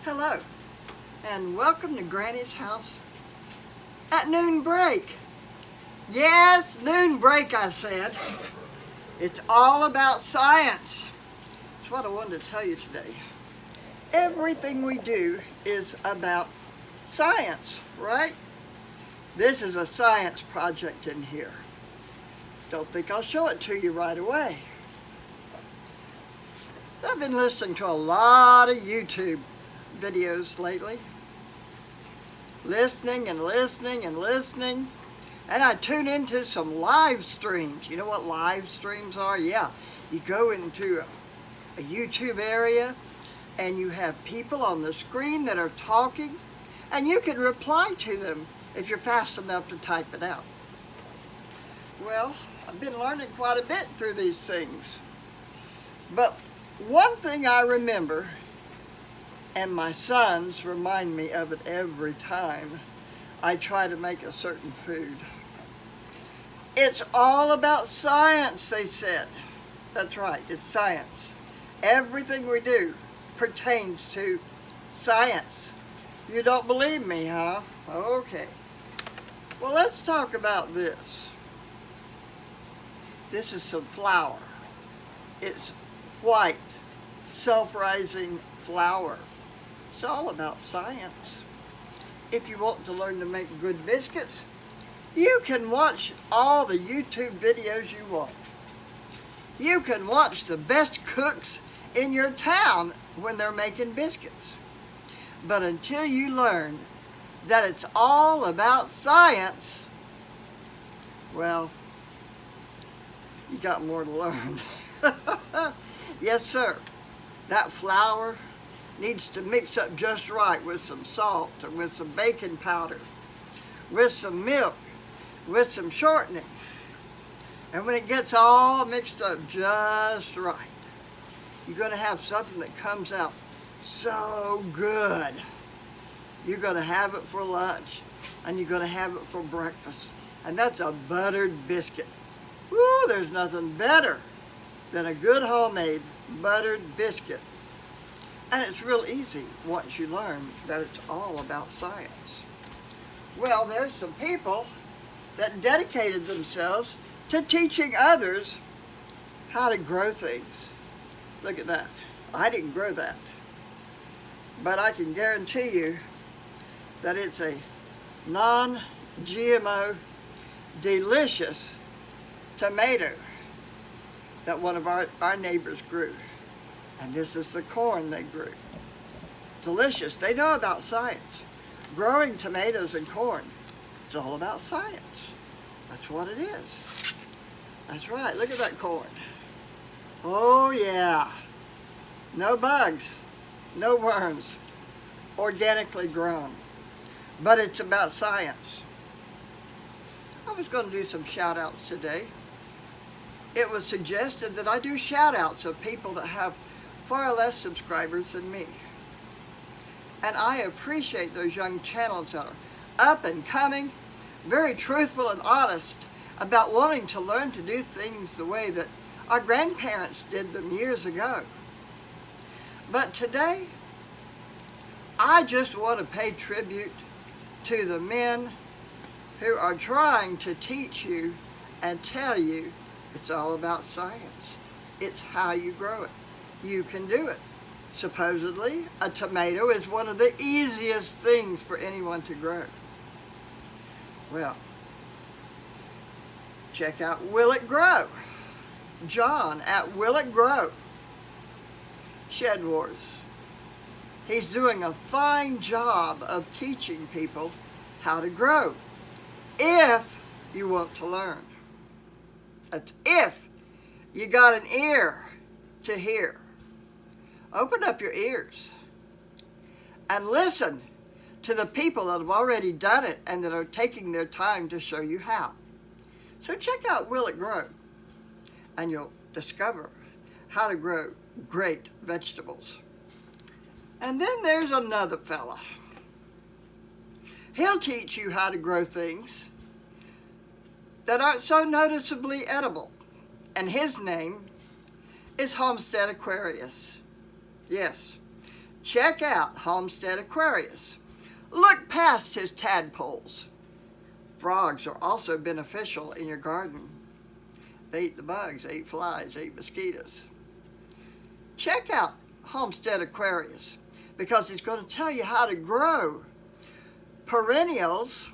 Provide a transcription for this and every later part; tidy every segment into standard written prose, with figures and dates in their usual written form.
Hello, and welcome to Granny's house at noon break. Yes, noon break, I said. It's all about science. That's what I wanted to tell you today. Everything we do is about science, right? This is a science project in here. Don't think I'll show it to you right away. I've been listening to a lot of YouTube videos lately. Listening and listening and listening. And I tune into some live streams. You know what live streams are? Yeah, you go into a YouTube area and you have people on the screen that are talking and you can reply to them if you're fast enough to type it out. Well, I've been learning quite a bit through these things. But one thing I remember, and my sons remind me of it every time I try to make a certain food. It's all about science, they said. That's right, it's science. Everything we do pertains to science. You don't believe me, huh? Okay. Well, let's talk about this. This is some flour. It's white, self-rising flour. It's all about science. If you want to learn to make good biscuits, you can watch all the YouTube videos you want. You can watch the best cooks in your town when they're making biscuits. But until you learn that it's all about science, well, you got more to learn. Yes, sir. That flour needs to mix up just right with some salt and with some baking powder, with some milk, with some shortening. And when it gets all mixed up just right, you're going to have something that comes out so good. You're going to have it for lunch and you're going to have it for breakfast. And that's a buttered biscuit. Woo, there's nothing better than a good homemade buttered biscuit. And it's real easy once you learn that it's all about science. Well, there's some people that dedicated themselves to teaching others how to grow things. Look at that. I didn't grow that. But I can guarantee you that it's a non-GMO, delicious tomato that one of our neighbors grew. And this is the corn they grew. Delicious. They know about science. Growing tomatoes and corn, it's all about science. That's what it is. That's right. Look at that corn. Oh yeah. No bugs. No worms. Organically grown. But it's about science. I was going to do some shout outs today. It was suggested that I do shout outs of people that have far less subscribers than me. And I appreciate those young channels that are up and coming, very truthful and honest about wanting to learn to do things the way that our grandparents did them years ago. But today, I just want to pay tribute to the men who are trying to teach you and tell you it's all about science. It's how you grow it. You can do it. Supposedly, a tomato is one of the easiest things for anyone to grow. Well, check out Will It Grow? John at Will It Grow? Shed Wars. He's doing a fine job of teaching people how to grow, if you want to learn. That's if you got an ear to hear. Open up your ears and listen to the people that have already done it and that are taking their time to show you how. So check out Will It Grow and you'll discover how to grow great vegetables. And then there's another fella. He'll teach you how to grow things that aren't so noticeably edible. And his name is Homestead AQUARIUS. Yes, check out Homestead AQUARIUS. Look past his tadpoles. Frogs are also beneficial in your garden. They eat the bugs, they eat flies, they eat mosquitoes. Check out Homestead AQUARIUS because he's going to tell you how to grow perennials,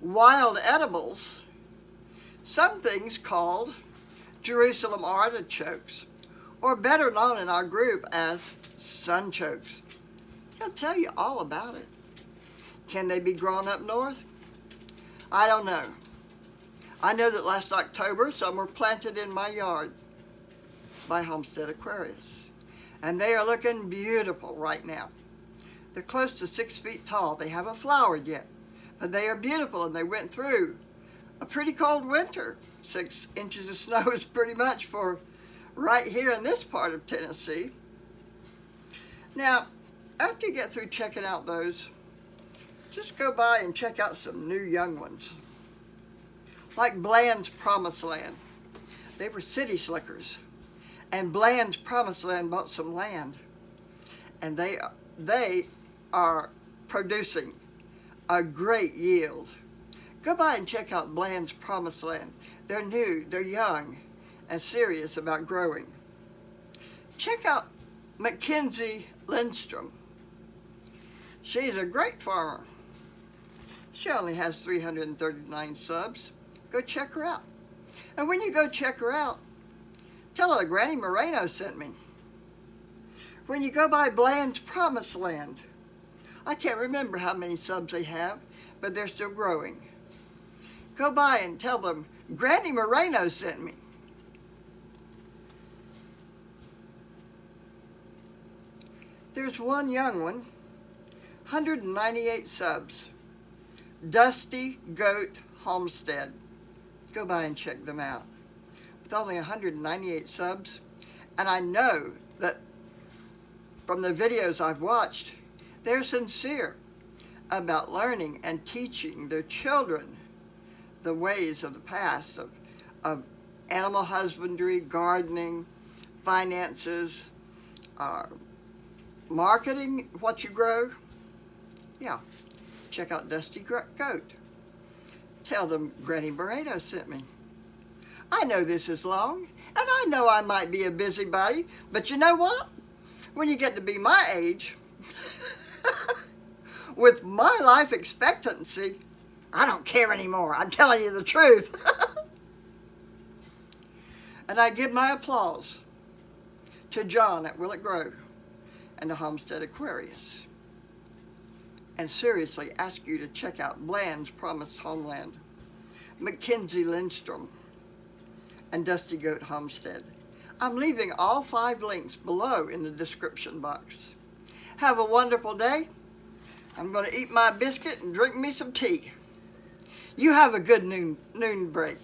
wild edibles, some things called Jerusalem artichokes, or better known in our group as sunchokes. He'll tell you all about it. Can they be grown up north? I don't know. I know that last October some were planted in my yard by Homestead AQUARIUS, and they are looking beautiful right now. They're close to 6 feet tall. They haven't flowered yet, but they are beautiful, and they went through a pretty cold winter. 6 inches of snow is pretty much for right here in this part of Tennessee. Now, after you get through checking out those, just go by and check out some new young ones. Like Bland's Promised Land. They were city slickers. And Bland's Promised Land bought some land. And they are producing a great yield. Go by and check out Bland's Promised Land. They're new, they're young, and serious about growing. Check out Mickenzie Lindstorm. She's a great farmer. She only has 339 subs. Go check her out. And when you go check her out, tell her Granny Moreno sent me. When you go by Bland's Promised Land, I can't remember how many subs they have, but they're still growing. Go by and tell them Granny Moreno sent me. There's one young one, 198 subs. Dusty Goat Homestead. Go by and check them out. With only 198 subs, and I know that from the videos I've watched, they're sincere about learning and teaching their children the ways of the past of animal husbandry, gardening, finances, marketing what you grow. Yeah, check out Dusty Goat. Tell them Granny Moreno sent me. I know this is long, and I know I might be a busybody, but you know what? When you get to be my age, with my life expectancy, I don't care anymore. I'm telling you the truth. And I give my applause to John at Willett Grove and to Homestead AQUARIUS. And seriously ask you to check out Bland's Promised Homeland, Mickenzie Lindstorm, and Dusty Goat Homestead. I'm leaving all 5 links below in the description box. Have a wonderful day. I'm going to eat my biscuit and drink me some tea. You have a good noon break.